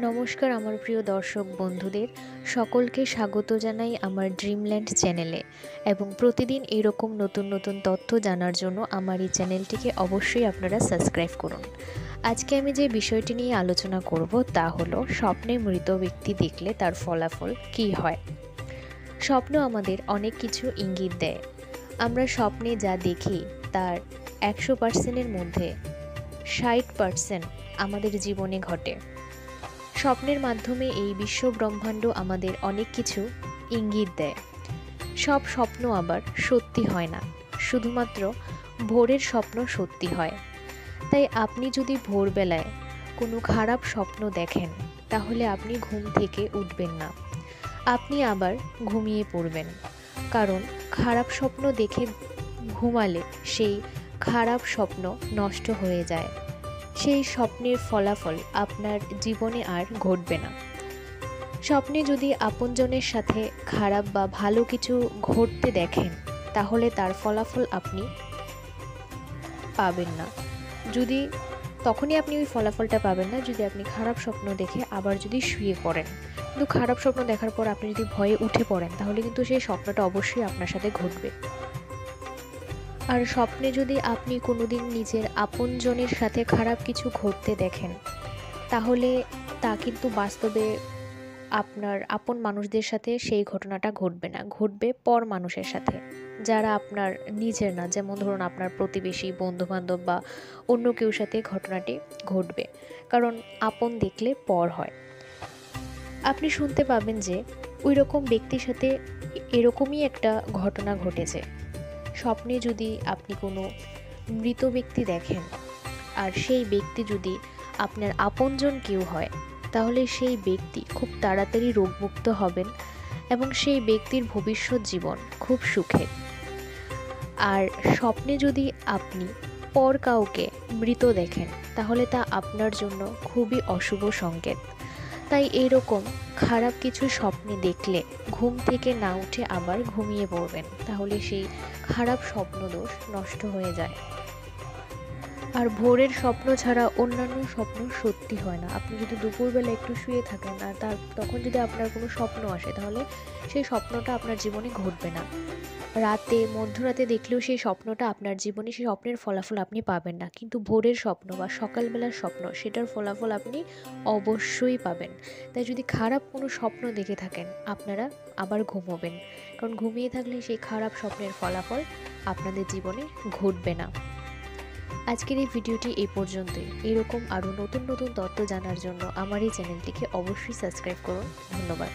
নমস্কার আমার প্রিয় দর্শক বন্ধুদের সকলকে স্বাগত জানাই আমার ড্রিমল্যান্ড চ্যানেলে এবং প্রতিদিন এরকম নতুন নতুন তথ্য জানার জন্য আমার এই চ্যানেলটিকে অবশ্যই আপনারা সাবস্ক্রাইব করুন। আজকে আমি যে বিষয়টি নিয়ে আলোচনা করব তা হলো স্বপ্নে মৃত ব্যক্তি দেখলে তার ফলাফল কী হয়। স্বপ্ন আমাদের অনেক কিছু ইঙ্গিত দেয়। আমরা স্বপ্নে যা দেখি তার 100%-এর মধ্যে 60% আমাদের জীবনে ঘটে। স্বপ্নের মাধ্যমে এই বিশ্ব ব্রহ্মাণ্ড আমাদের অনেক কিছু ইঙ্গিত দেয়। সব স্বপ্ন আবার সত্যি হয় না, শুধুমাত্র ভোরের স্বপ্ন সত্যি হয়। তাই আপনি যদি ভোরবেলায় কোনো খারাপ স্বপ্ন দেখেন তাহলে আপনি ঘুম থেকে উঠবেন না, আপনি আবার ঘুমিয়ে পড়বেন। কারণ খারাপ স্বপ্ন দেখে ঘুমালে সেই খারাপ স্বপ্ন নষ্ট হয়ে যায়, সেই স্বপ্নের ফলাফল আপনার জীবনে আর ঘটবে না। স্বপ্নে যদি আপনজনের সাথে খারাপ বা ভালো কিছু ঘটতে দেখেন তাহলে তার ফলাফল আপনি পাবেন না। যদি তখনই আপনি ওই ফলাফলটা পাবেন না যদি আপনি খারাপ স্বপ্ন দেখে আবার যদি শুয়ে পড়েন। কিন্তু খারাপ স্বপ্ন দেখার পর আপনি যদি ভয়ে উঠে পড়েন তাহলে কিন্তু সেই স্বপ্নটা অবশ্যই আপনার সাথে ঘটবে। আর স্বপ্নে যদি আপনি কোনোদিন নিজের আপনজনের সাথে খারাপ কিছু ঘটতে দেখেন তাহলে তা কিন্তু বাস্তবে আপনার আপন মানুষদের সাথে সেই ঘটনাটা ঘটবে না, ঘটবে পর মানুষের সাথে, যারা আপনার নিজের না। যেমন ধরুন আপনার প্রতিবেশী, বন্ধুবান্ধব বা অন্য কেউ সাথে ঘটনাটি ঘটবে, কারণ আপন দেখলে পর হয়। আপনি শুনতে পাবেন যে ওই রকম ব্যক্তির সাথে এরকমই একটা ঘটনা ঘটেছে। স্বপ্নে যদি আপনি কোনো মৃত ব্যক্তি দেখেন আর সেই ব্যক্তি যদি আপনার আপনজন কেউ হয় তাহলে সেই ব্যক্তি খুব তাড়াতাড়ি রোগমুক্ত হবেন এবং সেই ব্যক্তির ভবিষ্যৎ জীবন খুব সুখের। আর স্বপ্নে যদি আপনি পর কাউকে মৃত দেখেন তাহলে তা আপনার জন্য খুবই অশুভ সংকেত। তাই এইরকম খারাপ কিছু স্বপ্নে দেখলে ঘুম থেকে না উঠে আবার ঘুমিয়ে পড়বেন, তাহলে সেই খারাপ স্বপ্নদোষ নষ্ট হয়ে যায়। আর ভোরের স্বপ্ন ছাড়া অন্যান্য স্বপ্ন সত্যি হয় না। আপনি যদি দুপুরবেলা একটু শুয়ে থাকেন আর তখন যদি আপনার কোনো স্বপ্ন আসে তাহলে সেই স্বপ্নটা আপনার জীবনে ঘটবে না। রাতে মধ্যরাতে দেখলেও সেই স্বপ্নটা আপনার জীবনে, সেই স্বপ্নের ফলাফল আপনি পাবেন না। কিন্তু ভোরের স্বপ্ন বা সকালবেলার স্বপ্ন সেটার ফলাফল আপনি অবশ্যই পাবেন। তাই যদি খারাপ কোনো স্বপ্ন দেখে থাকেন আপনারা আবার ঘুমোবেন, কারণ ঘুমিয়ে থাকলে সেই খারাপ স্বপ্নের ফলাফল আপনাদের জীবনে ঘটবে না। আজকের এই ভিডিওটি এই পর্যন্তই। এরকম আরও নতুন নতুন তথ্য জানার জন্য আমার এই চ্যানেলটিকে অবশ্যই সাবস্ক্রাইব করুন। ধন্যবাদ।